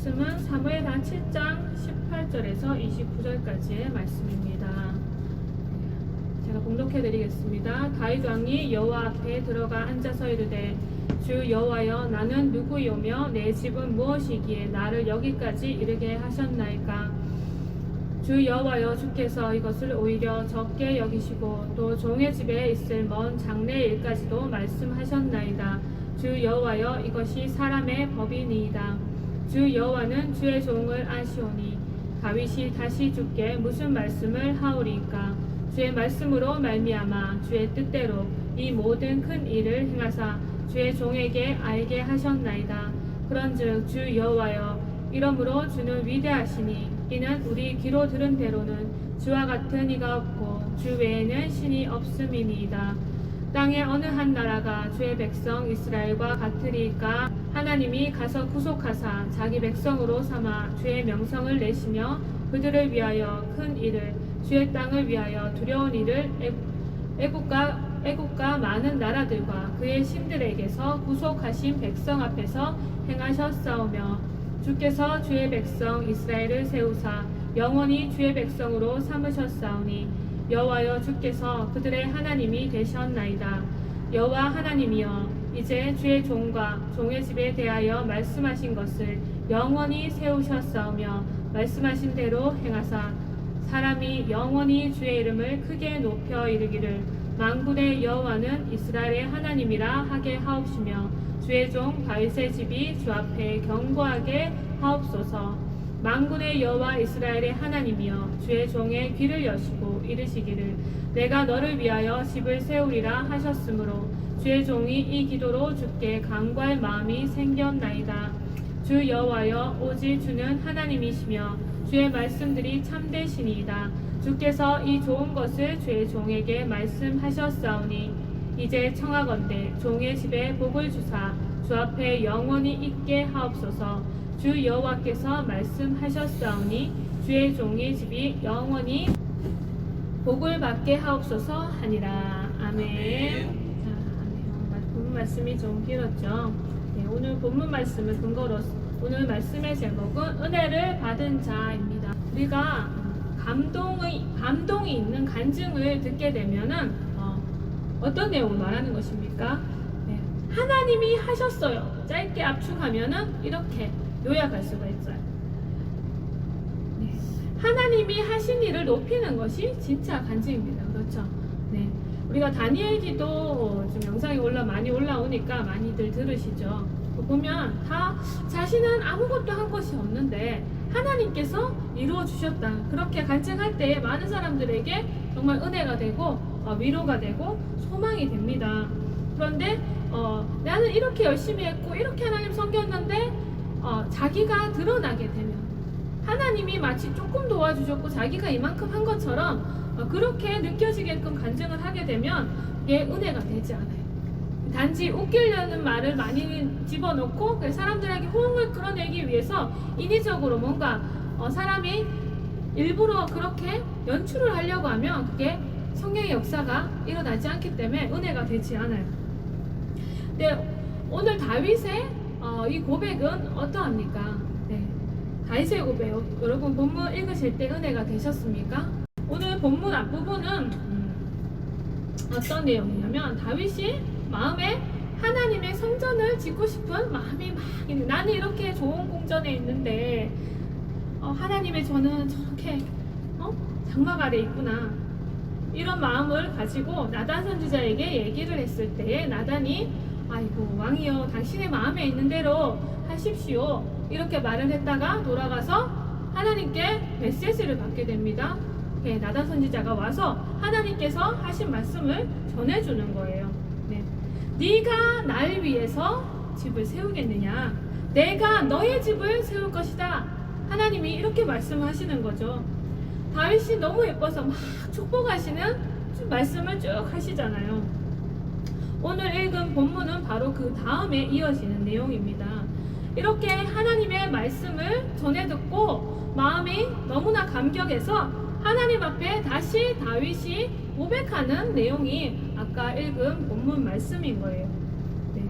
말씀은 사무엘하 7장 18절에서 29절까지의 말씀입니다. 제가 봉독해 드리겠습니다. 다윗 왕이 여호와 앞에 들어가 앉아서 이르되 주 여호와여, 나는 누구이오며 내 집은 무엇이기에 나를 여기까지 이르게 하셨나이까? 주 여호와여, 주께서 이것을 오히려 적게 여기시고 또 종의 집에 있을 먼 장래 일까지도 말씀하셨나이다. 주 여호와여, 이것이 사람의 법이니이다. 주 여호와는 주의 종을 아시오니 다윗이 다시 주께 무슨 말씀을 하오리이까? 주의 말씀으로 말미암아 주의 뜻대로 이 모든 큰 일을 행하사 주의 종에게 알게 하셨나이다. 그런즉 주 여호와여, 이러므로 주는 위대하시니 이는 우리 귀로 들은 대로는 주와 같은 이가 없고 주 외에는 신이 없음이니이다. 땅의 어느 한 나라가 주의 백성 이스라엘과 같으리까? 하나님이 가서 구속하사 자기 백성으로 삼아 주의 명성을 내시며 그들을 위하여 큰 일을, 주의 땅을 위하여 두려운 일을 애국과 많은 나라들과 그의 신들에게서 구속하신 백성 앞에서 행하셨사오며, 주께서 주의 백성 이스라엘을 세우사 영원히 주의 백성으로 삼으셨사오니 여호와여, 주께서 그들의 하나님이 되셨나이다. 여호와 하나님이여, 이제 주의 종과 종의 집에 대하여 말씀하신 것을 영원히 세우셨사오며 말씀하신 대로 행하사 사람이 영원히 주의 이름을 크게 높여 이르기를 만군의 여호와는 이스라엘의 하나님이라 하게 하옵시며 주의 종 다윗의 집이 주 앞에 견고하게 하옵소서. 만군의 여호와 이스라엘의 하나님이여, 주의 종의 귀를 여시고 이르시기를 내가 너를 위하여 집을 세우리라 하셨으므로 주의 종이 이 기도로 주께 간구할 마음이 생겼나이다. 주 여호와여, 오직 주는 하나님이시며 주의 말씀들이 참되시니이다. 주께서 이 좋은 것을 주의 종에게 말씀하셨사오니 이제 청하건대 종의 집에 복을 주사 주 앞에 영원히 있게 하옵소서. 주 여호와께서 말씀하셨사오니 주의 종의 집이 영원히 복을 받게 하옵소서 하니라. 아멘. 본문 말씀이 좀 길었죠. 네, 오늘 본문 말씀을 근거로 오늘 말씀의 제목은 은혜를 받은 자입니다. 우리가 감동이 있는 간증을 듣게 되면은 어떤 내용을 말하는 것입니까? 네, 하나님이 하셨어요. 짧게 압축하면은 이렇게 요약할 수가 있어요. 네, 하나님이 하신 일을 높이는 것이 진짜 간증입니다. 그렇죠? 네, 우리가 다니엘 기도 좀 영상이 많이 올라오니까 많이들 들으시죠? 보면 다 자신은 아무것도 한 것이 없는데 하나님께서 이루어 주셨다. 그렇게 간증할 때 많은 사람들에게 정말 은혜가 되고 위로가 되고 소망이 됩니다. 그런데 나는 이렇게 열심히 했고 이렇게 하나님 섬겼는데 자기가 드러나게 되면 하나님이 마치 조금 도와주셨고 자기가 이만큼 한 것처럼 그렇게 느껴지게끔 간증을 하게 되면 이게 은혜가 되지 않아요. 단지 웃기려는 말을 많이 집어넣고 사람들에게 호응을 끌어내기 위해서 인위적으로 뭔가 사람이 일부러 그렇게 연출을 하려고 하면 그게 성령의 역사가 일어나지 않기 때문에 은혜가 되지 않아요. 근데 오늘 다윗의 이 고백은 어떠합니까? 네, 다윗의 고백, 여러분 본문 읽으실 때 은혜가 되셨습니까? 오늘 본문 앞부분은 어떤 내용이냐면 다윗이 마음에 하나님의 성전을 짓고 싶은 마음이 막 나는 이렇게 좋은 궁전에 있는데 하나님의 저는 저렇게 장막 아래 있구나, 이런 마음을 가지고 나단 선지자에게 얘기를 했을 때에 나단이 아이고 왕이여, 당신의 마음에 있는 대로 하십시오, 이렇게 말을 했다가 돌아가서 하나님께 메시지를 받게 됩니다. 나단 선지자가 와서 하나님께서 하신 말씀을 전해주는 거예요. 네가 날 위해서 집을 세우겠느냐? 내가 너의 집을 세울 것이다. 하나님이 이렇게 말씀하시는 거죠. 다윗이 너무 예뻐서 막 축복하시는 말씀을 쭉 하시잖아요. 오늘 읽은 본문은 바로 그 다음에 이어지는 내용입니다. 이렇게 하나님의 말씀을 전해 듣고 마음이 너무나 감격해서 하나님 앞에 다시 다윗이 고백하는 내용이 아까 읽은 본문 말씀인 거예요. 네.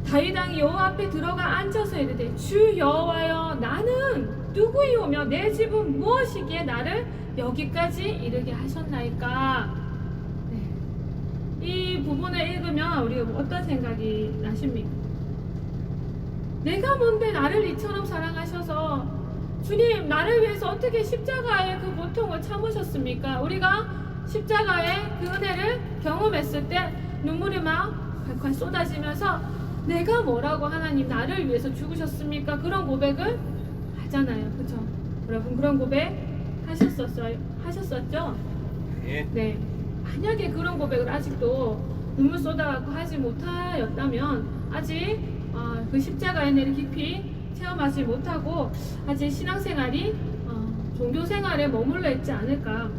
다윗 왕이 여호와 앞에 들어가 앉아서 이르되 주 여호와여 나는 누구이오며 내 집은 무엇이기에 나를 여기까지 이르게 하셨나이까. 네. 이 부분을 읽으면 우리가 어떤 생각이 나십니까? 내가 뭔데 나를 이처럼 사랑하셔서 주님 나를 위해서 어떻게 십자가의 그 고통을 참으셨습니까? 우리가 십자가의 그 은혜를 경험했을 때 눈물이 막 콸콸 쏟아지면서 내가 뭐라고 하나님 나를 위해서 죽으셨습니까? 그런 고백을 하잖아요. 그렇죠? 여러분 그런 고백 하셨었죠? 네. 만약에 그런 고백을 아직도 눈물 쏟아갖고 하지 못하였다면 아직 그 십자가의 은혜를 깊이 체험하지 못하고 아직 신앙생활이 종교생활에 머물러 있지 않을까.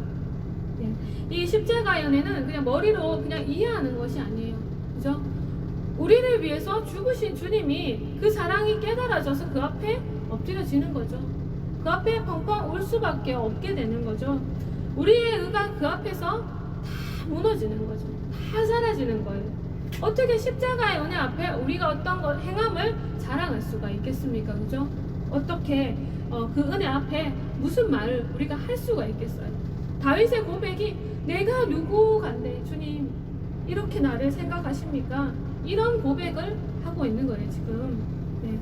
네. 이 십자가의 은혜는 그냥 머리로 그냥 이해하는 것이 아니에요. 그죠? 우리를 위해서 죽으신 주님이 그 사랑이 깨달아져서 그 앞에 엎드려지는 거죠. 그 앞에 펑펑 울 수밖에 없게 되는 거죠. 우리의 의가 그 앞에서 다 무너지는 거죠. 다 사라지는 거예요. 어떻게 십자가의 은혜 앞에 우리가 어떤 것 행함을 자랑할 수가 있겠습니까? 그죠? 어떻게 그 은혜 앞에 무슨 말을 우리가 할 수가 있겠어요? 다윗의 고백이 내가 누구간데 주님 이렇게 나를 생각하십니까? 이런 고백을 하고 있는 거예요 지금. 네.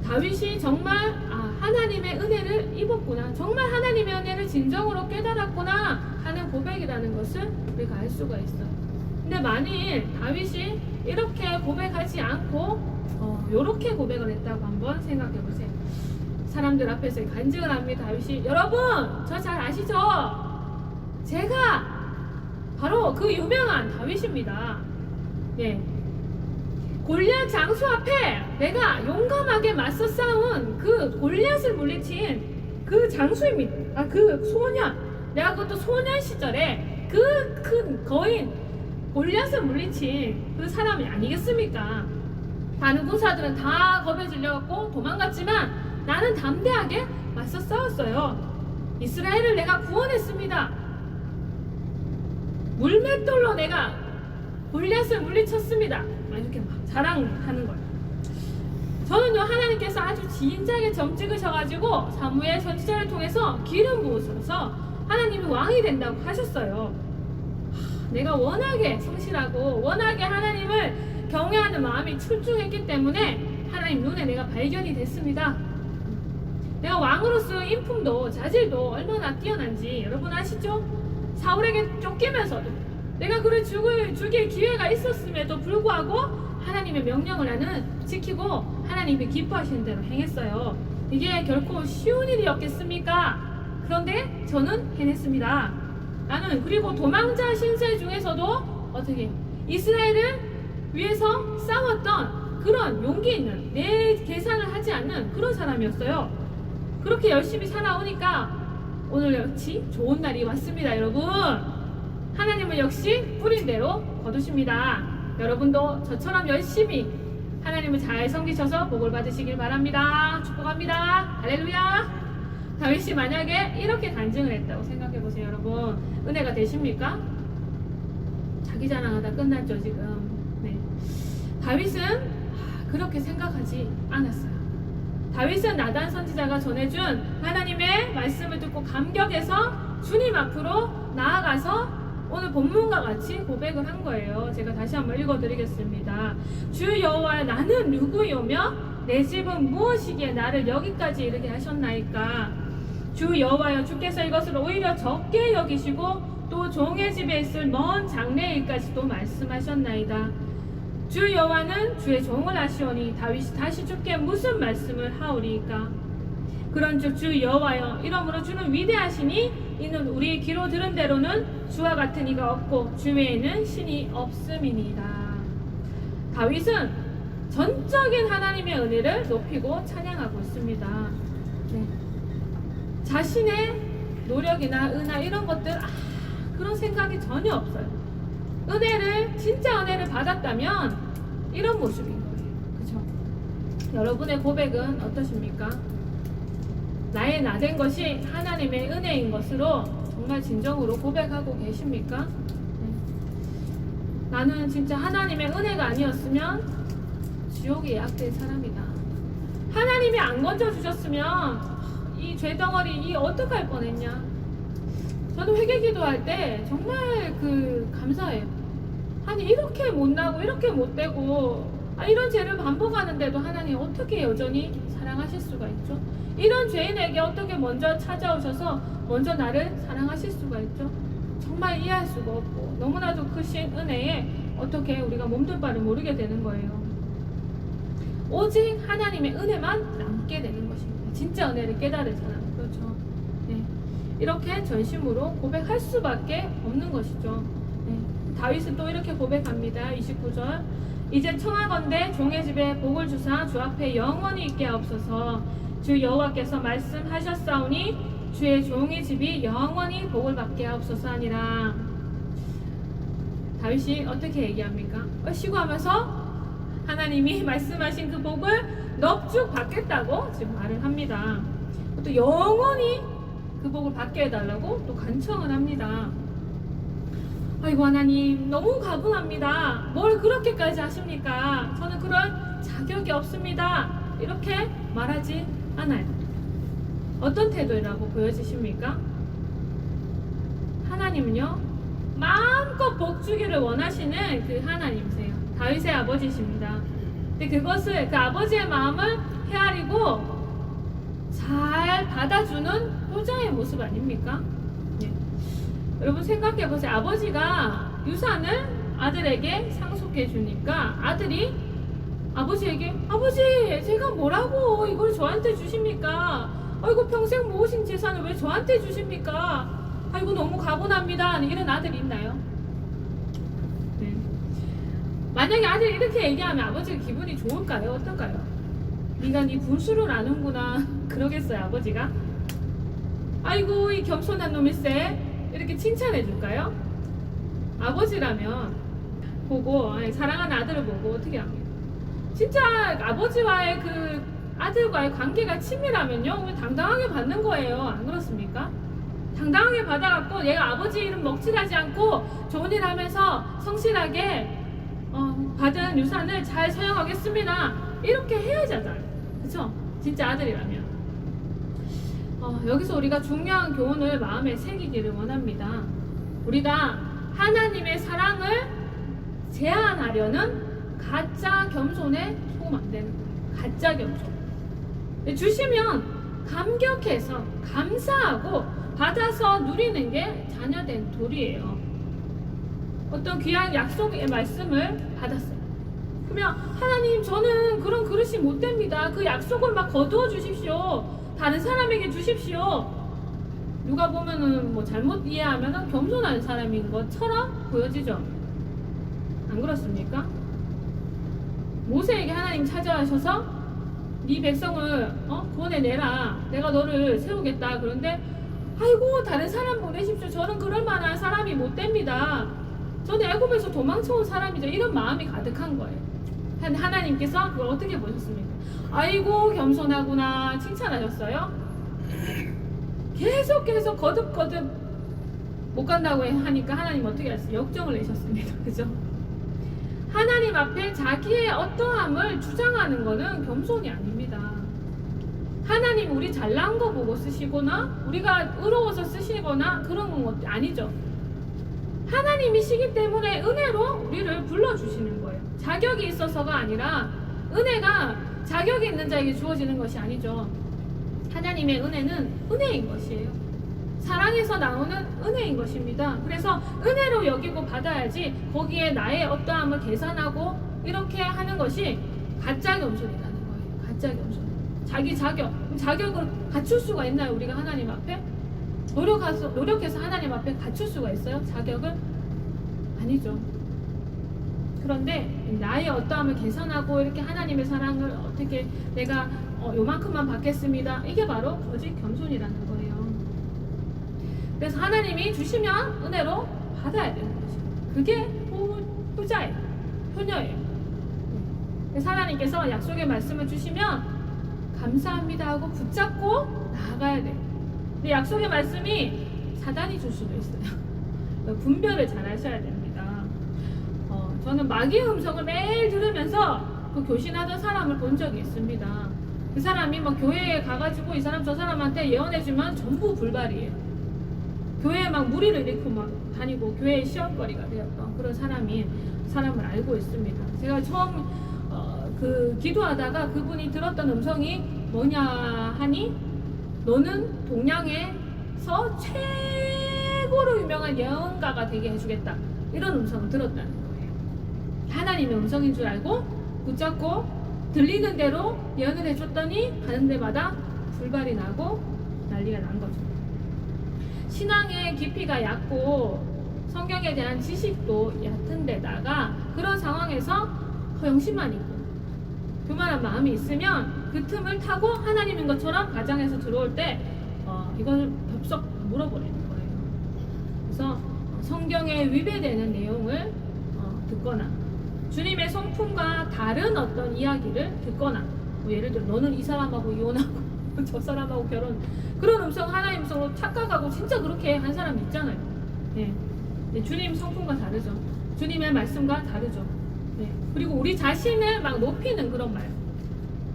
다윗이 정말 하나님의 은혜를 입었구나, 정말 하나님의 은혜를 진정으로 깨달았구나 하는 고백이라는 것을 우리가 알 수가 있어요. 근데 만일 다윗이 이렇게 고백하지 않고 이렇게 고백을 했다고 한번 생각해 보세요. 사람들 앞에서 간증을 합니다. 다윗이 여러분 저 잘 아시죠? 제가 바로 그 유명한 다윗입니다. 예. 골리앗 장수 앞에 내가 용감하게 맞서 싸운 그 골리앗을 물리친 그 장수입니다. 그 소년, 내가 그것도 소년 시절에 그 큰 거인 골리앗을 물리친 그 사람이 아니겠습니까? 다른 군사들은 다 겁에 질려갖고 도망갔지만 나는 담대하게 맞서 싸웠어요. 이스라엘을 내가 구원했습니다. 물맷돌로 내가 골리앗을 물리쳤습니다. 이렇게 막 자랑하는 거예요. 저는요 하나님께서 아주 진작에 점 찍으셔가지고 사무엘 선지자를 통해서 기름 부으셔서 하나님이 왕이 된다고 하셨어요. 내가 워낙에 성실하고 워낙에 하나님을 경외하는 마음이 출중했기 때문에 하나님 눈에 내가 발견이 됐습니다. 내가 왕으로서 인품도 자질도 얼마나 뛰어난지 여러분 아시죠? 사울에게 쫓기면서도 내가 그를 죽일 기회가 있었음에도 불구하고 하나님의 명령을 나는 지키고 하나님이 기뻐하시는 대로 행했어요. 이게 결코 쉬운 일이었겠습니까? 그런데 저는 해냈습니다. 나는 그리고 도망자 신세 중에서도 어떻게 이스라엘을 위해서 싸웠던 그런 용기 있는, 내 계산을 하지 않는 그런 사람이었어요. 그렇게 열심히 살아오니까 오늘 역시 좋은 날이 왔습니다. 여러분 하나님은 역시 뿌린 대로 거두십니다. 여러분도 저처럼 열심히 하나님을 잘 섬기셔서 복을 받으시길 바랍니다. 축복합니다. 할렐루야. 다윗이 만약에 이렇게 간증을 했다고 생각해 보세요. 여러분 은혜가 되십니까? 자기 자랑하다 끝났죠 지금. 네. 다윗은 그렇게 생각하지 않았어요. 다윗은 나단 선지자가 전해준 하나님의 말씀을 듣고 감격해서 주님 앞으로 나아가서 오늘 본문과 같이 고백을 한 거예요. 제가 다시 한번 읽어드리겠습니다. 주 여호와 나는 누구이오며 내 집은 무엇이기에 나를 여기까지 이르게 하셨나이까. 주 여호와여 주께서 이것을 오히려 적게 여기시고 또 종의 집에 있을 먼 장래일까지도 말씀하셨나이다. 주 여호와는 주의 종을 아시오니 다윗이 다시 주께 무슨 말씀을 하오리이까. 그런즉 주 여호와여 이러므로 주는 위대하시니 이는 우리의 귀로 들은 대로는 주와 같은 이가 없고 주 외에는 신이 없음이니이다. 다윗은 전적인 하나님의 은혜를 높이고 찬양하고 있습니다. 네. 자신의 노력이나 은하 이런 것들 그런 생각이 전혀 없어요. 은혜를 진짜 은혜를 받았다면 이런 모습인 거예요. 그렇죠? 여러분의 고백은 어떠십니까? 나의 나된 것이 하나님의 은혜인 것으로 정말 진정으로 고백하고 계십니까? 네. 나는 진짜 하나님의 은혜가 아니었으면 지옥에 예약된 사람이다. 하나님이 안 건져주셨으면 이 죄덩어리 이 어떡할 뻔했냐. 저는 회개 기도할 때 정말 감사해요. 아니 이렇게 못나고 이렇게 못되고 이런 죄를 반복하는데도 하나님 어떻게 여전히 사랑하실 수가 있죠? 이런 죄인에게 어떻게 먼저 찾아오셔서 먼저 나를 사랑하실 수가 있죠? 정말 이해할 수가 없고 너무나도 크신 은혜에 어떻게 우리가 몸둘 바를 모르게 되는 거예요. 오직 하나님의 은혜만 남게 되는 것입니다. 진짜 은혜를 깨달은 사람. 그렇죠. 네. 이렇게 전심으로 고백할 수밖에 없는 것이죠. 네. 다윗은 또 이렇게 고백합니다. 29절. 이제 청하건대 종의 집에 복을 주사 주 앞에 영원히 있게 하옵소서. 주 여호와께서 말씀하셨사오니 주의 종의 집이 영원히 복을 받게 하옵소서 하니라. 다윗이 어떻게 얘기합니까? 시구하면서 하나님이 말씀하신 그 복을 넙죽 받겠다고 지금 말을 합니다. 또 영원히 그 복을 받게 해달라고 또 간청을 합니다. 아이고 하나님 너무 가분합니다. 뭘 그렇게까지 하십니까? 저는 그런 자격이 없습니다. 이렇게 말하지 않아요. 어떤 태도라고 보여지십니까? 하나님은요 마음껏 복 주기를 원하시는 그 하나님이세요. 다윗의 아버지십니다. 근데 그것을 그 아버지의 마음을 헤아리고 잘 받아주는 효자의 모습 아닙니까? 네. 여러분 생각해보세요. 아버지가 유산을 아들에게 상속해 주니까 아들이 아버지에게 아버지 제가 뭐라고 이걸 저한테 주십니까? 아이고 평생 모으신 재산을 왜 저한테 주십니까? 아이고 너무 가분합니다. 이런 아들이 있나요? 네. 만약에 아들이 이렇게 얘기하면 아버지가 기분이 좋을까요? 어떨까요? 네가 네 분수를 아는구나 그러겠어요 아버지가? 아이고 이 겸손한 놈일세 이렇게 칭찬해 줄까요? 아버지라면 보고 사랑하는 아들을 보고 어떻게 합니까? 진짜 아버지와의 그 아들과의 관계가 친밀하면요 당당하게 받는 거예요. 안 그렇습니까? 당당하게 받아갖고 얘가 아버지 이름 먹칠하지 않고 좋은 일 하면서 성실하게 받은 유산을 잘 사용하겠습니다. 이렇게 해야잖아요. 그쵸? 진짜 아들이라면. 여기서 우리가 중요한 교훈을 마음에 새기기를 원합니다. 우리가 하나님의 사랑을 제한하려는 가짜 겸손에 속으면 안 되는 거예요. 가짜 겸손. 주시면 감격해서 감사하고 받아서 누리는 게 자녀된 도리예요. 어떤 귀한 약속의 말씀을 받았어요. 그러면 하나님 저는 그런 그릇이 못 됩니다. 그 약속을 막 거두어 주십시오. 다른 사람에게 주십시오. 누가 보면은 뭐 잘못 이해하면은 겸손한 사람인 것처럼 보여지죠. 안 그렇습니까? 모세에게 하나님 찾아가셔서 네 백성을 보내내라. 내가 너를 세우겠다. 그런데 아이고 다른 사람 보내십시오. 저는 그럴 만한 사람이 못 됩니다. 저는 애굽에서 도망쳐온 사람이죠. 이런 마음이 가득한 거예요. 하나님께서 그걸 어떻게 보셨습니까? 아이고 겸손하구나 칭찬하셨어요. 계속 거듭 못 간다고 하니까 하나님 어떻게 하셨어요? 역정을 내셨습니다. 그죠? 하나님 앞에 자기의 어떠함을 주장하는 것은 겸손이 아닙니다. 하나님 우리 잘난 거 보고 쓰시거나 우리가 의로워서 쓰시거나 그런 건 아니죠. 하나님이시기 때문에 은혜로 우리를 불러주시는 거예요. 자격이 있어서가 아니라 은혜가 자격이 있는 자에게 주어지는 것이 아니죠. 하나님의 은혜는 은혜인 것이에요. 사랑에서 나오는 은혜인 것입니다. 그래서 은혜로 여기고 받아야지 거기에 나의 어떠함을 계산하고 이렇게 하는 것이 가짜 겸손이라는 거예요. 가짜 겸손. 자기 자격을 갖출 수가 있나요? 우리가 하나님 앞에? 노력해서 하나님 앞에 갖출 수가 있어요? 자격을? 아니죠. 그런데 나의 어떠함을 계산하고 이렇게 하나님의 사랑을 어떻게 내가 요만큼만 받겠습니다. 이게 바로 거짓 겸손이라는 거예요. 그래서 하나님이 주시면 은혜로 받아야 되는 거죠. 그게 효자예요. 효녀예요. 그래서 하나님께서 약속의 말씀을 주시면 감사합니다 하고 붙잡고 나아가야 돼요. 근데 약속의 말씀이 사단이 줄 수도 있어요. 분별을 잘 하셔야 됩니다. 저는 마귀의 음성을 매일 들으면서 그 교신하던 사람을 본 적이 있습니다. 그 사람이 막 교회에 가가지고 이 사람 저 사람한테 예언해주면 전부 불발이에요. 교회에 막 무리를 일으키고 막 다니고 교회의 시험거리가 되었던 그런 사람을 알고 있습니다. 제가 처음 그 기도하다가 그분이 들었던 음성이 뭐냐 하니, 너는 동양에서 최고로 유명한 예언가가 되게 해주겠다, 이런 음성을 들었다는 거예요. 하나님의 음성인 줄 알고 붙잡고 들리는 대로 예언을 해줬더니 가는 데마다 불발이 나고 난리가 난 거죠. 신앙의 깊이가 얕고 성경에 대한 지식도 얕은 데다가 그런 상황에서 허영심만 있고 교만한 마음이 있으면 그 틈을 타고 하나님인 것처럼 가정에서 들어올 때 이걸 덥석 물어버리는 거예요. 그래서 성경에 위배되는 내용을 듣거나 주님의 성품과 다른 어떤 이야기를 듣거나, 뭐 예를 들어 너는 이 사람하고 이혼하고 저 사람하고 결혼, 그런 음성 하나님 음성으로 착각하고 진짜 그렇게 한 사람이 있잖아요. 네. 네, 주님 성품과 다르죠. 주님의 말씀과 다르죠. 네. 그리고 우리 자신을 막 높이는 그런 말,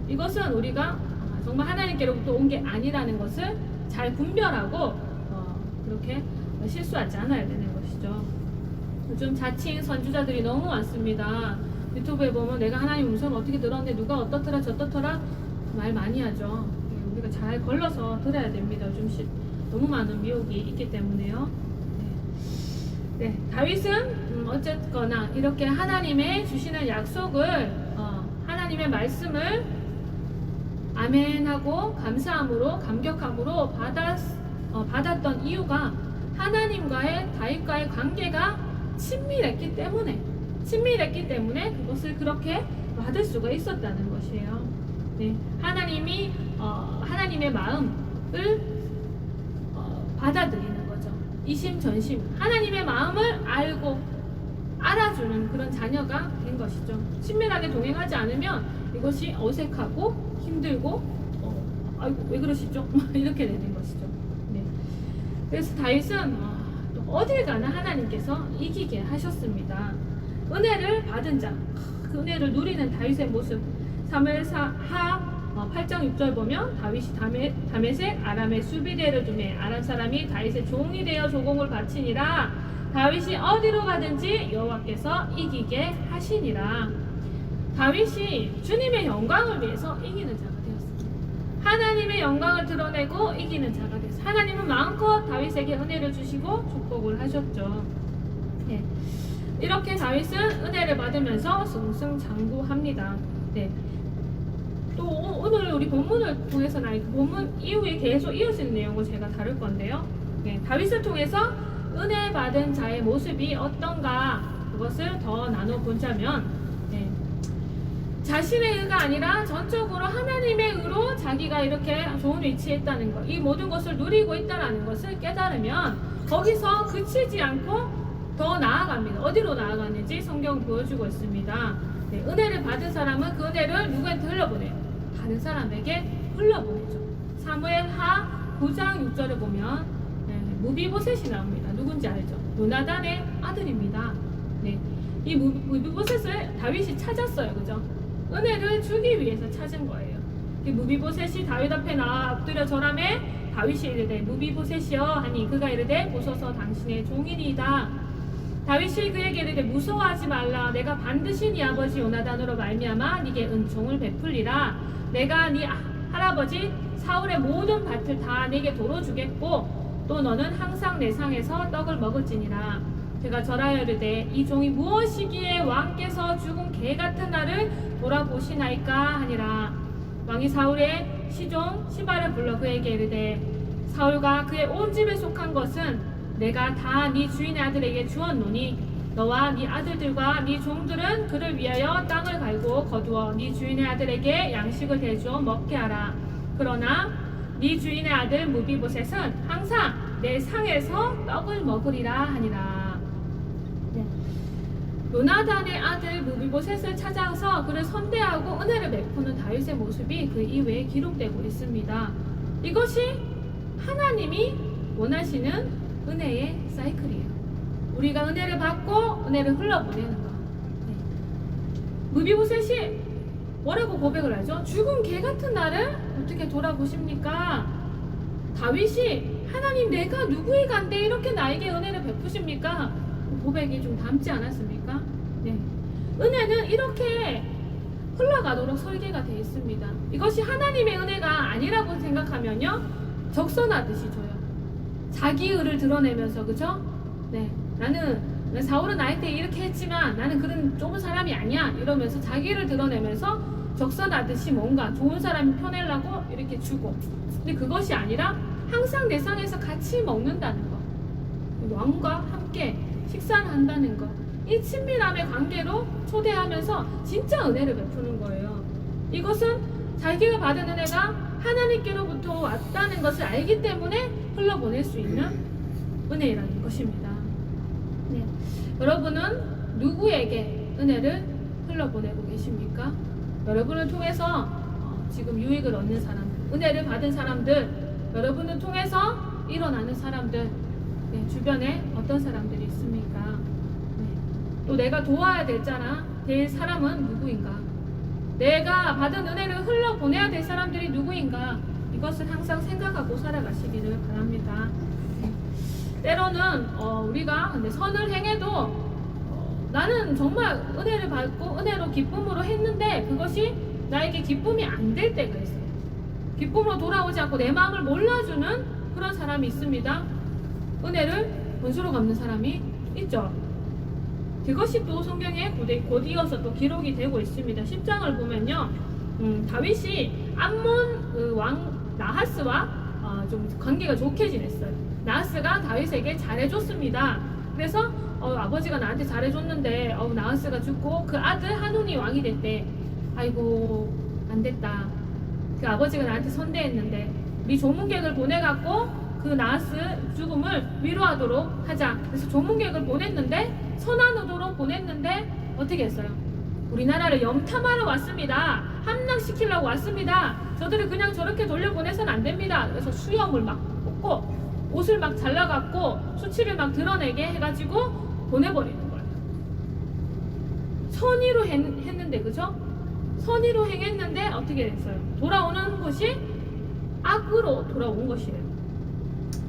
이것은 우리가 정말 하나님께로부터 온 게 아니라는 것을 잘 분별하고 그렇게 실수하지 않아야 되는 것이죠. 요즘 자칭 선주자들이 너무 많습니다. 유튜브에 보면 내가 하나님 음성을 어떻게 들었는데 누가 어떻더라 저떻더라 말 많이 하죠. 우리가 잘 걸러서 들어야 됩니다. 요즘 너무 많은 미혹이 있기 때문에요. 네, 다윗은 어쨌거나 이렇게 하나님의 주시는 약속을 하나님의 말씀을 아멘하고 감사함으로 감격함으로 받았던 이유가 하나님과의 다윗과의 관계가 친밀했기 때문에 그것을 그렇게 받을 수가 있었다는 것이에요. 네, 하나님이 하나님의 마음을 받아들이는 거죠. 이심전심 하나님의 마음을 알고 알아주는 그런 자녀가 된 것이죠. 친밀하게 동행하지 않으면 이것이 어색하고 힘들고 아이고 왜 그러시죠? 이렇게 되는 것이죠. 네. 그래서 다윗은 어딜 가나 하나님께서 이기게 하셨습니다. 은혜를 받은 자, 그 은혜를 누리는 다윗의 모습, 사무엘하 8장 6절 보면 다윗이 다메섹 아람의 수비대를 두매 아람 사람이 다윗의 종이 되어 조공을 바치니라. 다윗이 어디로 가든지 여호와께서 이기게 하시니라. 다윗이 주님의 영광을 위해서 이기는 자가 되었습니다. 하나님의 영광을 드러내고 이기는 자가 되었습니다. 하나님은 마음껏 다윗에게 은혜를 주시고 축복을 하셨죠. 네. 이렇게 다윗은 은혜를 받으면서 승승장구합니다. 네. 또 오늘 우리 본문을 통해서는 그 본문 이후에 계속 이어지는 내용을 제가 다룰 건데요. 네. 다윗을 통해서 은혜 받은 자의 모습이 어떤가, 그것을 더 나눠보자면, 네. 자신의 의가 아니라 전적으로 하나님의 의로 자기가 이렇게 좋은 위치에 있다는 것, 이 모든 것을 누리고 있다는 것을 깨달으면 거기서 그치지 않고 더 나아갑니다. 어디로 나아가는지 성경은 보여주고 있습니다. 네, 은혜를 받은 사람은 그 은혜를 누구한테 흘려보내요? 다른 사람에게 흘려보내죠. 사무엘하 9장 6절을 보면 무비보셋이 나옵니다. 누군지 알죠? 요나단의 아들입니다. 네, 이 무비보셋을 다윗이 찾았어요. 그죠? 은혜를 주기 위해서 찾은 거예요. 무비보셋이 다윗 앞에 나와 엎드려 절하매 다윗이 이르되 무비보셋이여 하니 그가 이르되 보소서 당신의 종이니이다. 다윗이 그에게 이르되 무서워하지 말라. 내가 반드시 네 아버지 요나단으로 말미암아 네게 은총을 베풀리라. 내가 네 할아버지 사울의 모든 밭을 다 네게 도로 주겠고 또 너는 항상 내 상에서 떡을 먹을지니라. 그가 절하여 이르되 이 종이 무엇이기에 왕께서 죽은 개 같은 나를 돌아보시나이까 하니라. 왕이 사울의 시종 시바를 불러 그에게 이르되 사울과 그의 온 집에 속한 것은 내가 다 네 주인의 아들에게 주었노니 너와 네 아들들과 네 종들은 그를 위하여 땅을 갈고 거두어 네 주인의 아들에게 양식을 대주어 먹게 하라. 그러나 네 주인의 아들 무비보셋은 항상 내 상에서 떡을 먹으리라 하니라. 네. 요나단의 아들 무비보셋을 찾아서 그를 선대하고 은혜를 베푸는 다윗의 모습이 그 이후에 기록되고 있습니다. 이것이 하나님이 원하시는 은혜의 사이클이에요. 우리가 은혜를 받고 은혜를 흘러보내는 것. 네. 무비보셋이 뭐라고 고백을 하죠? 죽은 개 같은 나를 어떻게 돌아보십니까? 다윗이 하나님 내가 누구의 간데 이렇게 나에게 은혜를 베푸십니까? 그 고백이 좀 닮지 않았습니까? 네. 은혜는 이렇게 흘러가도록 설계가 되어 있습니다. 이것이 하나님의 은혜가 아니라고 생각하면요, 적선하듯이 줘요. 자기 의를 드러내면서, 그죠? 네. 나는 사울은 나한테 이렇게 했지만 나는 그런 좁은 사람이 아니야 이러면서 자기를 드러내면서 적선하듯이 뭔가 좋은 사람이 편하려고 이렇게 주고, 근데 그것이 아니라 항상 내 상에서 같이 먹는다는 거, 왕과 함께 식사를 한다는 거, 이 친밀함의 관계로 초대하면서 진짜 은혜를 베푸는 거예요. 이것은 자기가 받은 은혜가 하나님께로부터 왔다는 것을 알기 때문에 흘러보낼 수 있는 은혜라는 것입니다. 네. 여러분은 누구에게 은혜를 흘러보내고 계십니까? 여러분을 통해서 지금 유익을 얻는 사람, 은혜를 받은 사람들, 여러분을 통해서 일어나는 사람들, 네, 주변에 어떤 사람들이 있습니까? 네. 또 내가 도와야 될 사람은 누구인가? 내가 받은 은혜를 흘러보내야 될 사람들이 누구인가? 이것을 항상 생각하고 살아가시기를 바랍니다. 네. 때로는 우리가 근데 선을 행해도 나는 정말 은혜를 받고 은혜로 기쁨으로 했는데 그것이 나에게 기쁨이 안 될 때가 있어요. 기쁨으로 돌아오지 않고 내 마음을 몰라주는 그런 사람이 있습니다. 은혜를 원수로 갚는 사람이 있죠. 그것이 또 성경에 곧 이어서 또 기록이 되고 있습니다. 10장을 보면요, 다윗이 암몬 왕 나하스와 좀 관계가 좋게 지냈어요. 나하스가 다윗에게 잘해줬습니다. 그래서 아버지가 나한테 잘해줬는데 나하스가 죽고 그 아들 하논이 왕이 됐대. 아이고 안 됐다. 그 아버지가 나한테 선대했는데 우리 조문객을 보내갖고 그 나하스 죽음을 위로하도록 하자. 그래서 조문객을 보냈는데 선한 의도로 보냈는데 어떻게 했어요? 우리나라를 염탐하러 왔습니다. 함락시키려고 왔습니다. 저들을 그냥 저렇게 돌려보내서는 안 됩니다. 그래서 수염을 막 뽑고 옷을 막 잘라갖고 수치를 막 드러내게 해가지고 보내버리는 거예요. 선의로 했는데, 그죠? 선의로 행했는데 어떻게 됐어요? 돌아오는 것이 악으로 돌아온 것이에요.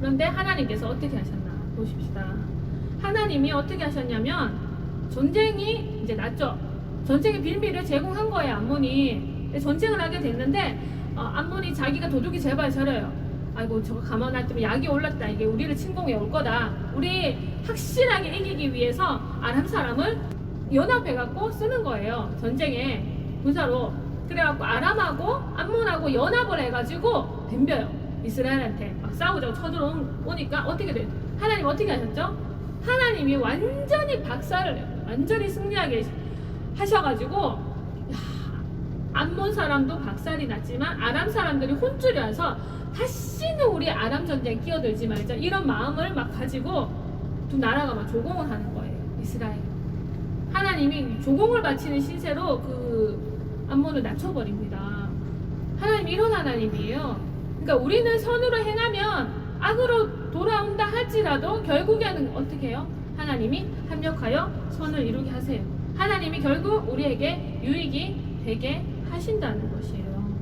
그런데 하나님께서 어떻게 하셨나 보십시다. 하나님이 어떻게 하셨냐면 전쟁이 이제 났죠. 전쟁의 빌미를 제공한 거예요. 암몬이 전쟁을 하게 됐는데 암몬이 자기가 도둑이 제발 저래요. 아이고 저거 가만 놔두면 약이 올랐다. 이게 우리를 침공해 올 거다. 우리 확실하게 이기기 위해서 아람 사람을 연합해갖고 쓰는 거예요. 전쟁에 군사로. 그래갖고 아람하고 암몬하고 연합을 해가지고 덤벼요. 이스라엘한테 막 싸우자고 쳐들어오니까 어떻게 돼요? 하나님 어떻게 하셨죠? 하나님이 완전히 박살을 내요. 완전히 승리하게 하셔가지고 암몬 사람도 박살이 났지만 아람 사람들이 혼쭐이 와서 다시는 우리 아람 전쟁에 끼어들지 말자 이런 마음을 막 가지고 두 나라가 막 조공을 하는 거예요. 이스라엘. 하나님이 조공을 바치는 신세로 그 암몬을 낮춰버립니다. 하나님 이런 하나님이에요. 그러니까 우리는 선으로 행하면 악으로 돌아온다 할지라도 결국에는 어떻게 해요? 하나님이 합력하여 선을 이루게 하세요. 하나님이 결국 우리에게 유익이 되게 하신다는 것이에요.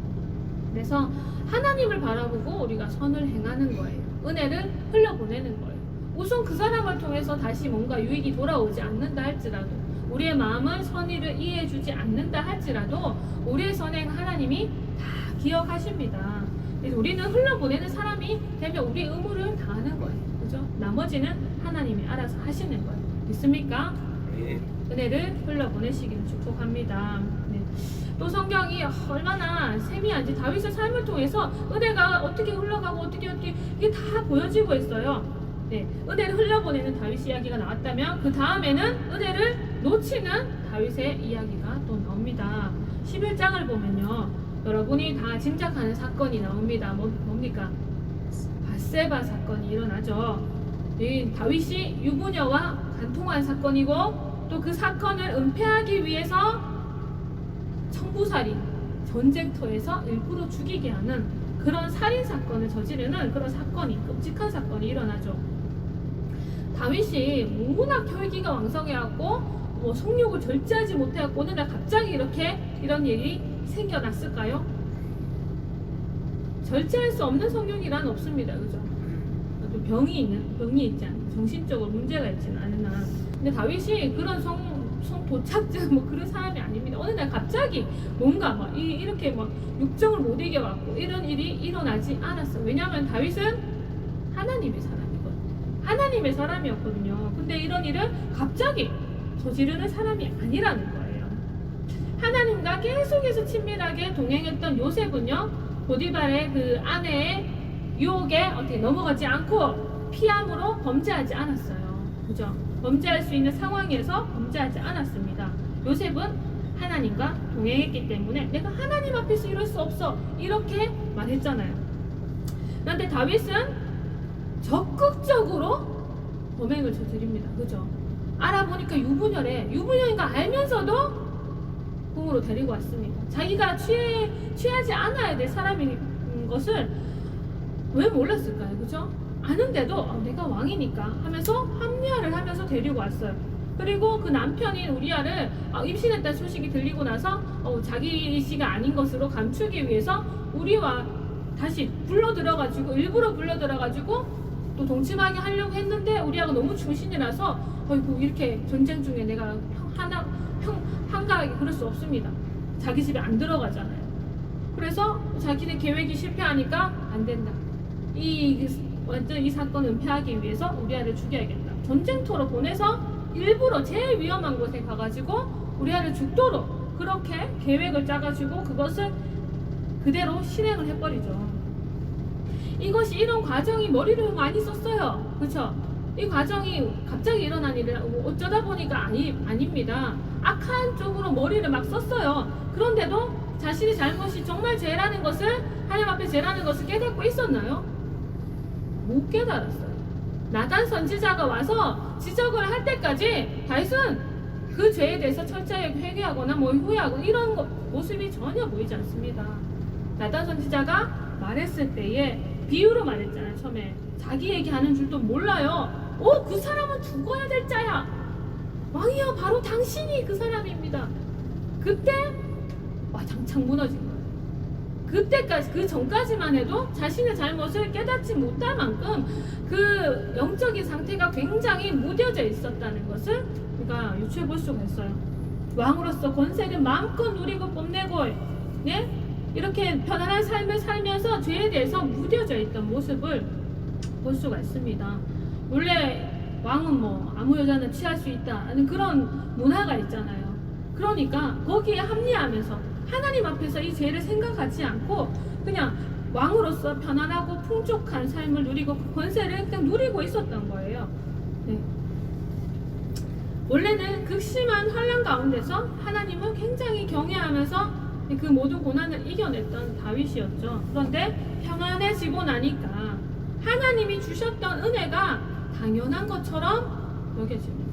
그래서 하나님을 바라보고 우리가 선을 행하는 거예요. 은혜를 흘려보내는 거예요. 우선 그 사람을 통해서 다시 뭔가 유익이 돌아오지 않는다 할지라도 우리의 마음을 선의를 이해해주지 않는다 할지라도 우리의 선행 하나님이 다 기억하십니다. 그래서 우리는 흘러보내는 사람이 되면 우리 의무를 다하는 거예요. 그죠? 나머지는 하나님이 알아서 하시는 거예요. 믿습니까? 네. 은혜를 흘러보내시기를 축복합니다. 네. 또 성경이 얼마나 세미한지 다윗의 삶을 통해서 은혜가 어떻게 흘러가고 어떻게 이게 다 보여지고 있어요. 네. 은혜를 흘려보내는 다윗 이야기가 나왔다면 그 다음에는 은혜를 놓치는 다윗의 이야기가 또 나옵니다. 11장을 보면요. 여러분이 다 짐작하는 사건이 나옵니다. 뭡니까? 밧세바 사건이 일어나죠. 이 다윗이 유부녀와 간통한 사건이고 또 그 사건을 은폐하기 위해서 청부살인, 전쟁터에서 일부러 죽이게 하는 그런 살인 사건을 저지르는 그런 사건이, 끔찍한 사건이 일어나죠. 다윗이 워낙 혈기가 왕성해갖고 성욕을 절제하지 못해갖고 어느 날 갑자기 이런 일이 생겨났을까요? 절제할 수 없는 성욕이란 없습니다. 그죠? 또 병이 있지 않아요. 정신적으로 문제가 있지는 않은 한. 근데 다윗이 그런 성도착증 뭐 그런 사람이 아닙니다. 어느 날 갑자기 뭔가 막 이렇게 막 육정을 못 이겨갖고 이런 일이 일어나지 않았어요. 왜냐하면 다윗은 하나님의 사람이거든요. 하나님의 사람이었거든요. 근데 이런 일을 갑자기 저지르는 사람이 아니라는 거예요. 하나님과 계속해서 친밀하게 동행했던 요셉은요, 보디발의 그 아내의 유혹에 어떻게 넘어가지 않고 피함으로 범죄하지 않았어요. 그죠? 범죄할 수 있는 상황에서 범죄하지 않았습니다. 요셉은 하나님과 동행했기 때문에 내가 하나님 앞에서 이럴 수 없어 이렇게 말했잖아요. 그런데 다윗은 적극적으로 범행을 저지릅니다. 그죠? 알아보니까 유부녀인 거 알면서도 궁으로 데리고 왔습니다. 자기가 취하지 않아야 될 사람인 것을 왜 몰랐을까요? 그죠? 아는데도 내가 왕이니까 하면서 합리화를 하면서 데리고 왔어요. 그리고 그 남편인 우리아를 임신했다는 소식이 들리고 나서 자기 씨가 아닌 것으로 감추기 위해서 우리와 다시 일부러 불러들어가지고 또 동침하게 하려고 했는데 우리아가 너무 충신이라서 이렇게 전쟁 중에 내가 한가하게 그럴 수 없습니다. 자기 집에 안 들어가잖아요. 그래서 자기네 계획이 실패하니까 안 된다. 완전 이 사건을 은폐하기 위해서 우리아를 죽여야겠다. 전쟁터로 보내서 일부러 제일 위험한 곳에 가가지고 우리아를 죽도록 그렇게 계획을 짜가지고 그것을 그대로 실행을 해버리죠. 이런 과정이 머리를 많이 썼어요. 그렇죠? 이 과정이 갑자기 일어난 일이라 어쩌다 보니까 아닙니다. 악한 쪽으로 머리를 막 썼어요. 그런데도 자신의 잘못이 정말 죄라는 것을 하나님 앞에 죄라는 것을 깨닫고 있었나요? 못 깨달았어요. 나단 선지자가 와서 지적을 할 때까지 다윗은 그 죄에 대해서 철저히 회개하거나 후회하고 이런 모습이 전혀 보이지 않습니다. 나단 선지자가 말했을 때에 비유로 말했잖아요. 처음에 자기 얘기하는 줄도 몰라요. 그 사람은 죽어야 될 자야. 왕이여, 바로 당신이 그 사람입니다. 그때 장창 무너진 거예요. 그때까지, 그 전까지만 해도 자신의 잘못을 깨닫지 못할 만큼 그 영적인 상태가 굉장히 무뎌져 있었다는 것을 우리가 유추해 볼 수가 있어요. 왕으로서 권세를 마음껏 누리고 뽐내고, 네? 이렇게 편안한 삶을 살면서 죄에 대해서 무뎌져 있던 모습을 볼 수가 있습니다. 원래 왕은 아무 여자나 취할 수 있다는 그런 문화가 있잖아요. 그러니까 거기에 합리하면서 하나님 앞에서 이 죄를 생각하지 않고 그냥 왕으로서 편안하고 풍족한 삶을 누리고 권세를 그냥 누리고 있었던 거예요. 네. 원래는 극심한 환난 가운데서 하나님을 굉장히 경외하면서 그 모든 고난을 이겨냈던 다윗이었죠. 그런데 평안해지고 나니까 하나님이 주셨던 은혜가 당연한 것처럼 여겨집니다.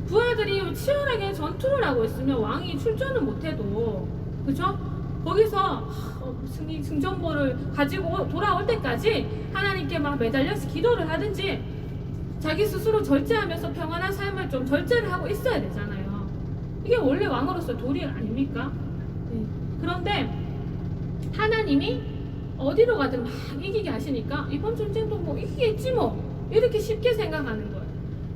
부하들이 치열하게 전투를 하고 있으면 왕이 출전을 못해도, 그죠? 거기서 승전보를 가지고 돌아올 때까지 하나님께 막 매달려서 기도를 하든지 자기 스스로 절제하면서 평안한 삶을 좀 절제를 하고 있어야 되잖아요. 이게 원래 왕으로서 도리 아닙니까? 네. 그런데 하나님이 어디로 가든 막 이기게 하시니까 이번 전쟁도 이기겠지 이렇게 쉽게 생각하는 거예요.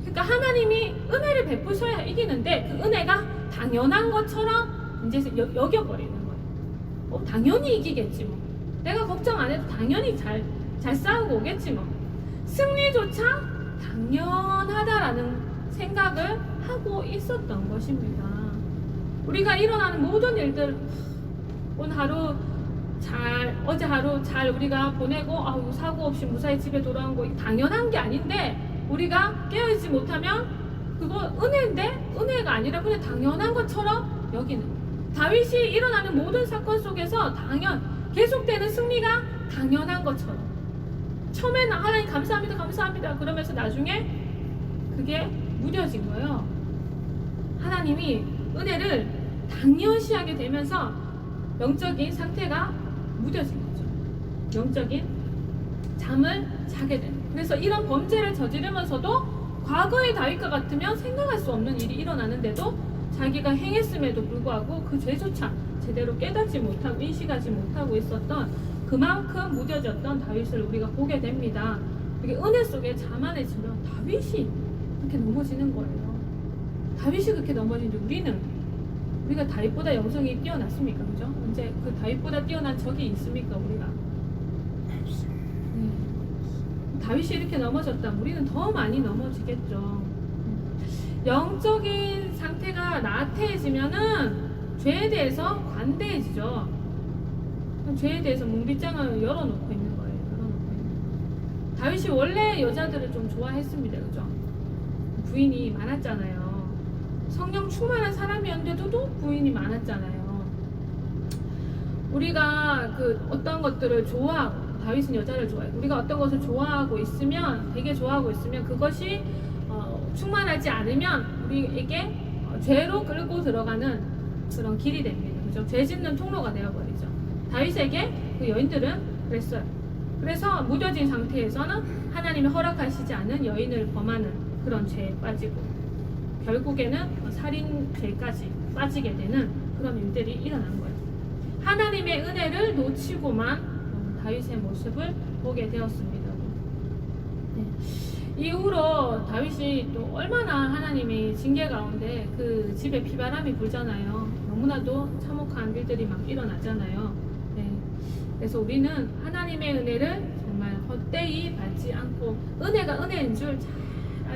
그러니까 하나님이 은혜를 베푸셔야 이기는데 그 은혜가 당연한 것처럼 이제 여겨버리는 거예요. 당연히 이기겠지 내가 걱정 안 해도 당연히 잘 싸우고 오겠지 승리조차 당연하다라는 생각을 하고 있었던 것입니다. 우리가 일어나는 모든 일들, 어제 하루 잘 우리가 보내고 사고 없이 무사히 집에 돌아온 거 당연한 게 아닌데 우리가 깨어있지 못하면 그거 은혜인데 은혜가 아니라 그냥 당연한 것처럼 여기는 다윗이 일어나는 모든 사건 속에서 계속되는 승리가 당연한 것처럼 처음에는 하나님 감사합니다 그러면서 나중에 그게 무뎌진 거예요. 하나님이 은혜를 당연시하게 되면서 영적인 상태가 무뎌진 거죠. 영적인 잠을 자게 되는. 그래서 이런 범죄를 저지르면서도 과거의 다윗과 같으면 생각할 수 없는 일이 일어나는데도 자기가 행했음에도 불구하고 그 죄조차 제대로 깨닫지 못하고 인식하지 못하고 있었던 그만큼 무뎌졌던 다윗을 우리가 보게 됩니다. 이게 은혜 속에 자만해지면 다윗이 그렇게 넘어지는 거예요. 다윗이 그렇게 넘어지는데 우리가 다윗보다 영성이 뛰어났습니까? 그죠? 언제 그 다윗보다 뛰어난 적이 있습니까? 우리가? 다윗이 이렇게 넘어졌다면 우리는 더 많이 넘어지겠죠. 영적인 상태가 나태해지면은 죄에 대해서 관대해지죠. 죄에 대해서 문빗장을 열어놓고 있는 거예요. 다윗이 원래 여자들을 좀 좋아했습니다. 그죠? 부인이 많았잖아요. 성령 충만한 사람이었는데도 부인이 많았잖아요. 우리가 그 어떤 것들을 좋아하고, 다윗은 여자를 좋아해요. 우리가 어떤 것을 좋아하고 있으면, 되게 좋아하고 있으면 그것이 충만하지 않으면 우리에게 죄로 끌고 들어가는 그런 길이 됩니다. 그죠? 죄 짓는 통로가 되어버리죠. 다윗에게 그 여인들은 그랬어요. 그래서 무뎌진 상태에서는 하나님이 허락하시지 않은 여인을 범하는 그런 죄에 빠지고 결국에는 살인죄까지 빠지게 되는 그런 일들이 일어난 거예요. 하나님의 은혜를 놓치고만 다윗의 모습을 보게 되었습니다. 네. 이후로 다윗이 또 얼마나 하나님이 징계 가운데 그 집에 비바람이 불잖아요. 너무나도 참혹한 일들이 막 일어나잖아요. 네. 그래서 우리는 하나님의 은혜를 정말 헛되이 받지 않고 은혜가 은혜인 줄 잘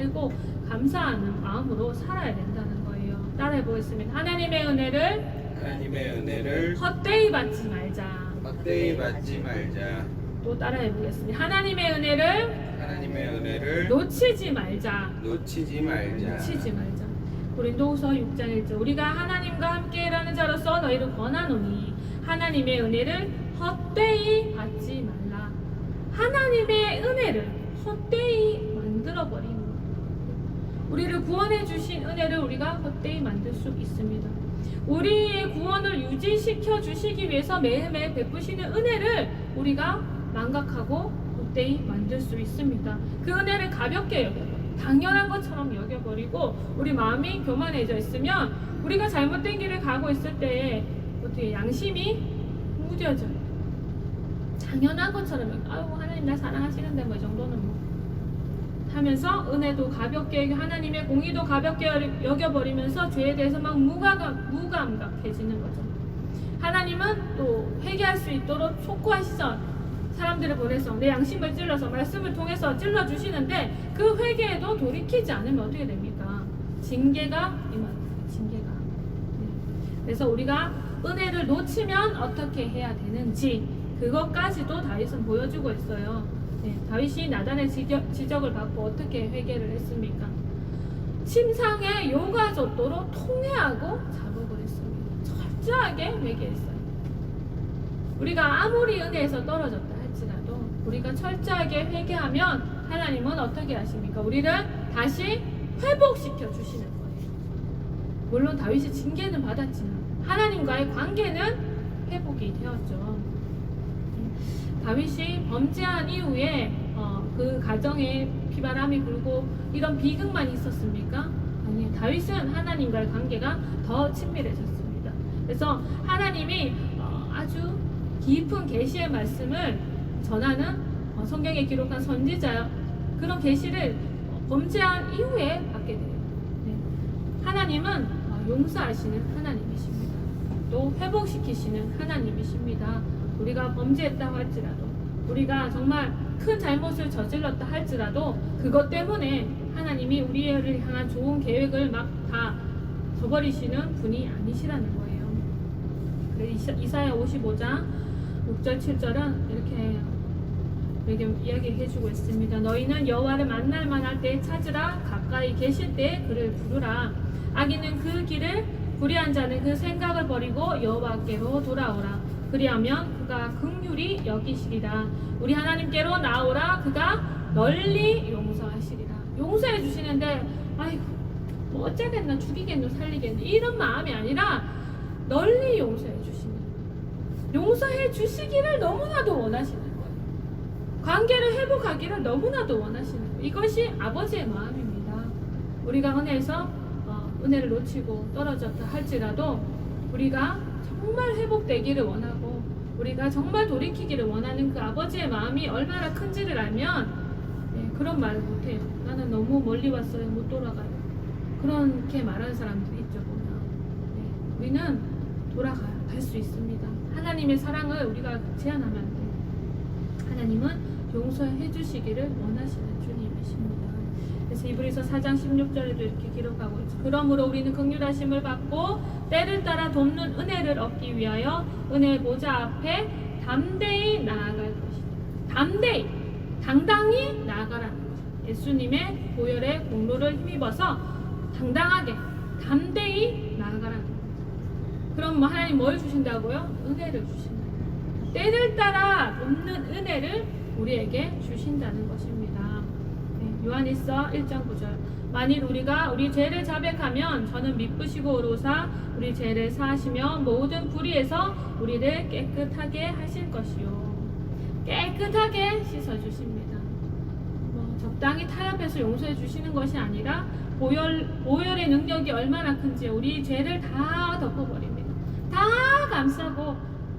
알고 감사하는 마음으로 살아야 된다는 거예요. 따라해 보겠습니다. 하나님의 은혜를 헛되이 받지 말자. 또 따라해 보겠습니다. 하나님의 은혜를 놓치지 말자. 고린도후서 6장 1절 우리가 하나님과 함께라는 자로서 너희를 권하노니 하나님의 은혜를 헛되이 받지 말라. 하나님의 은혜를 헛되이 만들어버린 거예요. 우리를 구원해 주신 은혜를 우리가 헛되이 만들 수 있습니다. 우리의 구원을 유지시켜 주시기 위해서 매일매일 베푸시는 은혜를 우리가 망각하고 헛되이 만들 수 있습니다. 그 은혜를 가볍게 여겨버리고 당연한 것처럼 여겨버리고 우리 마음이 교만해져 있으면 우리가 잘못된 길을 가고 있을 때 어떻게 양심이 무뎌져요. 당연한 것처럼 아유 하나님 나 사랑하시는데 뭐 이 정도는 뭐 하면서 은혜도 가볍게 하나님의 공의도 가볍게 여겨버리면서 죄에 대해서 막 무감각해지는 거죠. 하나님은 또 회개할 수 있도록 촉구하시죠. 사람들을 보내서 내 양심을 찔러서 말씀을 통해서 찔러주시는데 그 회개에도 돌이키지 않으면 어떻게 됩니까? 징계가 임합니다. 징계가. 네. 그래서 우리가 은혜를 놓치면 어떻게 해야 되는지 그것까지도 다윗은 보여주고 있어요. 네. 다윗이 나단의 지적을 받고 어떻게 회개를 했습니까? 침상에 요가젓도로 통회하고 작업을 했습니다. 철저하게 회개했어요. 우리가 아무리 은혜에서 떨어졌다 할지라도 우리가 철저하게 회개하면 하나님은 어떻게 하십니까? 우리를 다시 회복시켜 주시는 거예요. 물론 다윗이 징계는 받았지만 하나님과의 관계는 회복이 되었죠. 다윗이 범죄한 이후에 그 가정에 비바람이 불고 이런 비극만 있었습니까? 아니요. 다윗은 하나님과의 관계가 더 친밀해졌습니다. 그래서 하나님이 아주 깊은 계시의 말씀을 전하는 성경에 기록한 선지자 그런 계시를 범죄한 이후에 받게 돼요. 네. 하나님은 용서하시는 하나님이십니다. 또 회복시키시는 하나님이십니다. 우리가 범죄했다고 할지라도 우리가 정말 큰 잘못을 저질렀다 할지라도 그것 때문에 하나님이 우리를 향한 좋은 계획을 막 다 저버리시는 분이 아니시라는 거예요. 그래서 이사야 55장 6절 7절은 이렇게 이야기해주고 있습니다. 너희는 여호와를 만날 만할 때 찾으라. 가까이 계실 때 그를 부르라. 악인은 그 길을 불의한 자는 그 생각을 버리고 여호와께로 돌아오라. 그리하면 그가 긍휼히 여기시리라. 우리 하나님께로 나오라. 그가 널리 용서하시리라. 용서해 주시는데 아이고 뭐 어쩌겠나 죽이겠노 살리겠노 이런 마음이 아니라 널리 용서해 주시는 용서해 주시기를 너무나도 원하시는 거예요. 관계를 회복하기를 너무나도 원하시는 거예요. 이것이 아버지의 마음입니다. 우리가 은혜에서 은혜를 놓치고 떨어졌다 할지라도 우리가 정말 회복되기를 원하고 우리가 정말 돌이키기를 원하는 그 아버지의 마음이 얼마나 큰지를 알면 그런 말을 못해요. 나는 너무 멀리 왔어요. 못 돌아가요. 그렇게 말하는 사람들이 있죠. 보면 우리는 갈 수 있습니다. 하나님의 사랑을 우리가 제한하면 안 돼요. 하나님은 용서해 주시기를 원하시는 주님이십니다. 그래서 이브리서 4장 16절에도 이렇게 기록하고 있죠. 그러므로 우리는 긍휼하심을 받고 때를 따라 돕는 은혜를 얻기 위하여 은혜의 보좌 앞에 담대히 나아갈 것이다. 담대히, 당당히 나아가라는 거죠. 예수님의 보혈의 공로를 힘입어서 당당하게, 담대히 나아가라는 거죠. 그럼 하나님 뭘 주신다고요? 은혜를 주신다. 때를 따라 돕는 은혜를 우리에게 주신다는 것입니다. 요한일서 1장 9절. 만일 우리가 우리 죄를 자백하면 저는 미쁘시고 의로사 우리 죄를 사하시며 모든 불의에서 우리를 깨끗하게 하실 것이요. 깨끗하게 씻어주십니다. 적당히 타협해서 용서해 주시는 것이 아니라 보혈의 능력이 얼마나 큰지 우리 죄를 다 덮어버립니다. 다 감싸고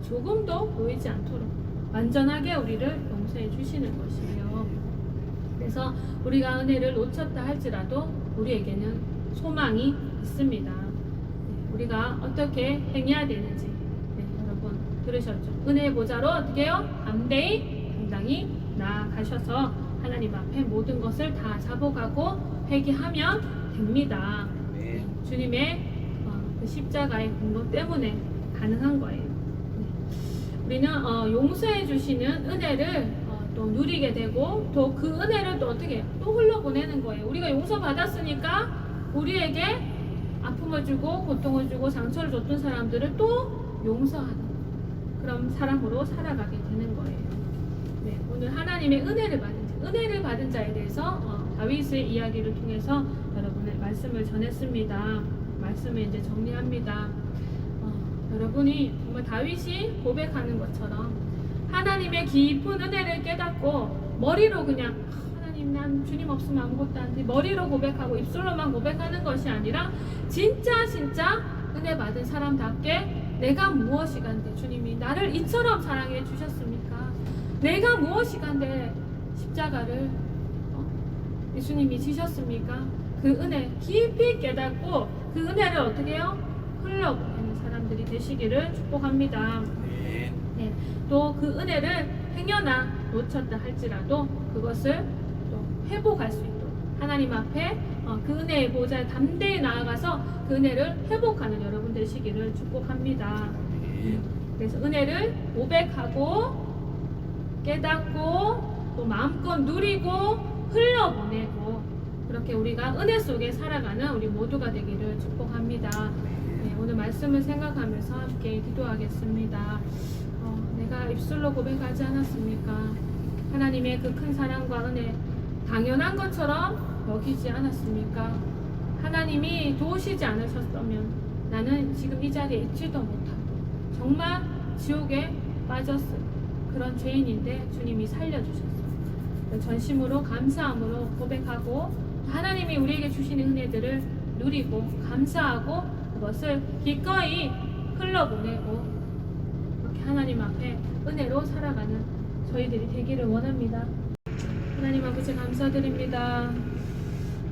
조금도 보이지 않도록 완전하게 우리를 용서해 주시는 것이에요. 그래서 우리가 은혜를 놓쳤다 할지라도 우리에게는 소망이 있습니다. 우리가 어떻게 행해야 되는지 여러분 들으셨죠? 은혜의 보좌로 어떻게 해요? 담대히 당당히 나아가셔서 하나님 앞에 모든 것을 다 잡아가고 회개하면 됩니다. 주님의 그 십자가의 공로 때문에 가능한 거예요. 우리는 용서해 주시는 은혜를 또 누리게 되고 또 그 은혜를 또 어떻게 또 흘러보내는 거예요. 우리가 용서받았으니까 우리에게 아픔을 주고 고통을 주고 상처를 줬던 사람들을 또 용서하는 그런 사람으로 살아가게 되는 거예요. 오늘 하나님의 은혜를 받은 자에 대해서 다윗의 이야기를 통해서 여러분의 말씀을 전했습니다. 말씀을 이제 정리합니다. 여러분이 정말 다윗이 고백하는 것처럼 하나님의 깊은 은혜를 깨닫고 머리로 그냥 하나님 난 주님 없으면 아무것도 안 돼 머리로 고백하고 입술로만 고백하는 것이 아니라 진짜 은혜 받은 사람답게 내가 무엇이간데 주님이 나를 이처럼 사랑해 주셨습니까? 내가 무엇이간데 십자가를 예수님이 지셨습니까? 그 은혜 깊이 깨닫고 그 은혜를 어떻게 해요? 흘러보내는 사람들이 되시기를 축복합니다. 또 그 은혜를 행여나 놓쳤다 할지라도 그것을 또 회복할 수 있도록 하나님 앞에 그 은혜의 보좌에 담대히 나아가서 그 은혜를 회복하는 여러분 되시기를 축복합니다. 그래서 은혜를 고백하고 깨닫고 또 마음껏 누리고 흘러보내고 그렇게 우리가 은혜 속에 살아가는 우리 모두가 되기를 축복합니다. 오늘 말씀을 생각하면서 함께 기도하겠습니다. 내가 입술로 고백하지 않았습니까? 하나님의 그 큰 사랑과 은혜 당연한 것처럼 여기지 않았습니까? 하나님이 도우시지 않으셨다면 나는 지금 이 자리에 있지도 못하고 정말 지옥에 빠졌을 그런 죄인인데 주님이 살려주셨어요. 전심으로 감사함으로 고백하고 하나님이 우리에게 주시는 은혜들을 누리고 감사하고 그것을 기꺼이 흘러보내고 그렇게 하나님 앞에 은혜로 살아가는 저희들이 되기를 원합니다. 하나님 아버지 감사드립니다.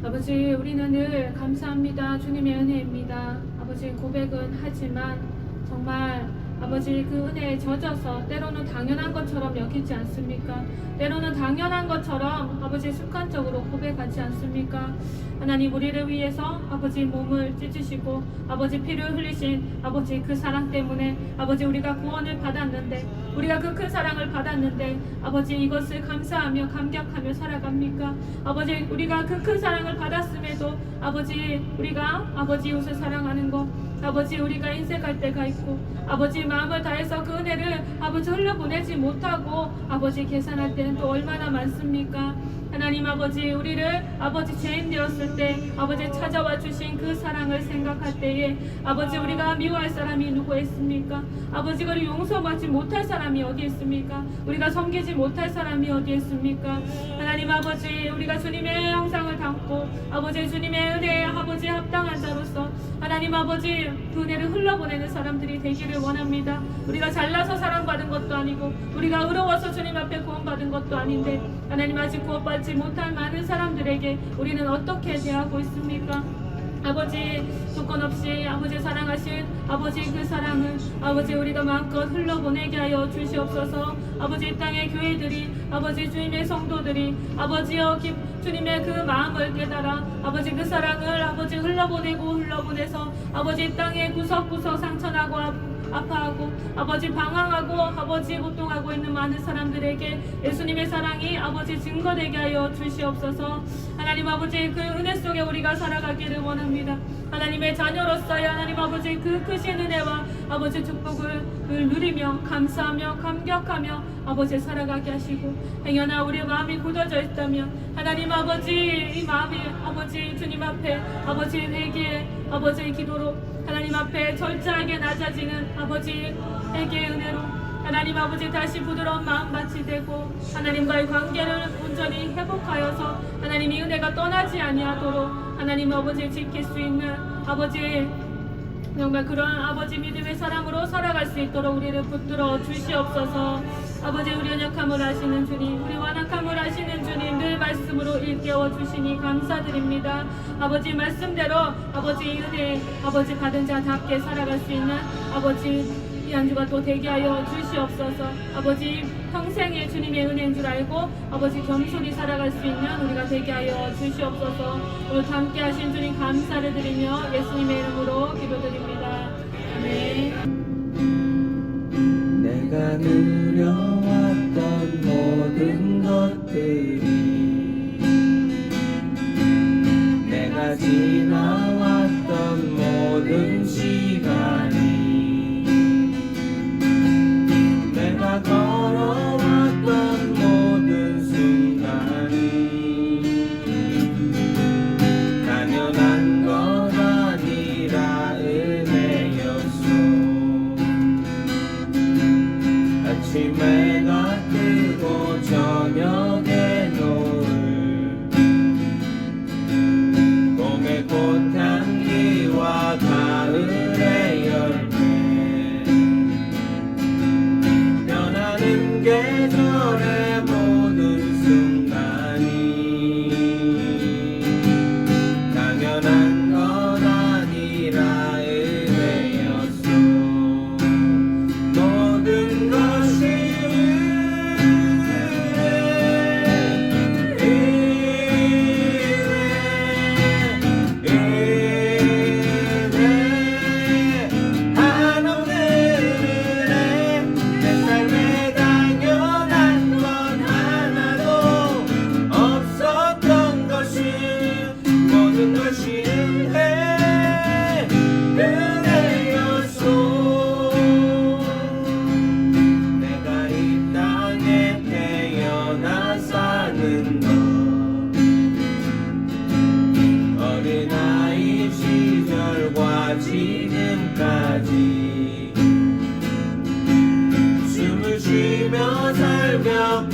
아버지 우리는 늘 감사합니다. 주님의 은혜입니다. 아버지 고백은 하지만 정말 아버지 그 은혜에 젖어서 때로는 당연한 것처럼 여기지 않습니까? 때로는 당연한 것처럼 아버지 습관적으로 고백하지 않습니까? 하나님 우리를 위해서 아버지 몸을 찢으시고 아버지 피를 흘리신 아버지 그 사랑 때문에 아버지 우리가 구원을 받았는데 우리가 그 큰 사랑을 받았는데 아버지 이것을 감사하며 감격하며 살아갑니까? 아버지 우리가 그 큰 사랑을 받았음에도 아버지 우리가 아버지 이웃을 사랑하는 것 아버지 우리가 인색할 때가 있고 아버지 마음을 다해서 그 은혜를 아버지 흘려보내지 못하고 아버지 계산할 때는 또 얼마나 많습니까? 하나님 아버지 우리를 아버지 죄인 되었을 때 아버지 찾아와 주신 그 사랑을 생각할 때에 아버지 우리가 미워할 사람이 누구 있습니까? 아버지 우리 용서받지 못할 사람이 어디 있습니까? 우리가 섬기지 못할 사람이 어디 있습니까? 하나님 아버지 우리가 주님의 형상을 담고 아버지 주님의 은혜에 아버지 합당한 자로서 하나님 아버지 그 은혜를 흘러보내는 사람들이 되기를 원합니다. 우리가 잘나서 사랑받은 것도 아니고 우리가 의로워서 주님 앞에 구원받은 것도 아닌데 하나님 아직 구원받지 못한 많은 사람들에게 우리는 어떻게 대하고 있습니까? 아버지 조건 없이 아버지 사랑하신 아버지 그 사랑을 아버지 우리가 마음껏 흘러보내게 하여 주시옵소서. 아버지 이 땅의 교회들이 아버지 주님의 성도들이 아버지여 주님의 그 마음을 깨달아 아버지 그 사랑을 아버지 흘러보내서 아버지 이 땅의 구석구석 상처나고 아파하고 아버지 방황하고 아버지 고통하고 있는 많은 사람들에게 예수님의 사랑이 아버지 증거되게 하여 주시옵소서. 하나님 아버지 그 은혜 속에 우리가 살아가기를 원합니다. 하나님의 자녀로서의 하나님 아버지 그 크신 은혜와 아버지 축복을 누리며 감사하며 감격하며 아버지 살아가게 하시고 행여나 우리의 마음이 굳어져 있다면 하나님 아버지 이 마음이 아버지 주님 앞에 아버지 회개의 아버지의 기도로 하나님 앞에 절제하게 낮아지는 아버지에게 은혜로 하나님 아버지 다시 부드러운 마음밭이 되고 하나님과의 관계를 온전히 회복하여서 하나님의 은혜가 떠나지 아니하도록 하나님 아버지 지킬 수 있는 아버지 정말 그런 아버지 믿음의 사람으로 살아갈 수 있도록 우리를 붙들어 주시옵소서. 아버지 우리 연약함을 아시는 주님, 우리 완악함을 아시는 주님, 늘 말씀으로 일깨워 주시니 감사드립니다. 아버지 말씀대로 아버지 은혜 아버지 받은 자답게 살아갈 수 있는 아버지 이 한 주가 또 되게 하여 주시옵소서. 아버지 평생의 주님의 은혜인 줄 알고 아버지 겸손히 살아갈 수 있는 우리가 되게 하여 주시옵소서. 오늘 함께 하신 주님 감사를 드리며 예수님의 이름으로 기도드립니다. 아멘. 내가 누려왔던 모든 것들이 내가 지나왔던 모든 시간이 내가 걸어왔던 모든 순간이 당연한 건 아니라 은혜였소. 아침에 가 뜨고 저녁에 노을 봄의 꽃향기와 가을의 열매 변하는 계절의 모든 순간이 당연한 건 아니라 은혜였소. 모든 것이 한없는 은혜 내 삶에 당연한 건 하나도 없었던 것이 모든 것이 은혜였소. 내가 이 땅에 태어나 사는 것 어린아이 시절과 지금까지 숨을 쉬며 살며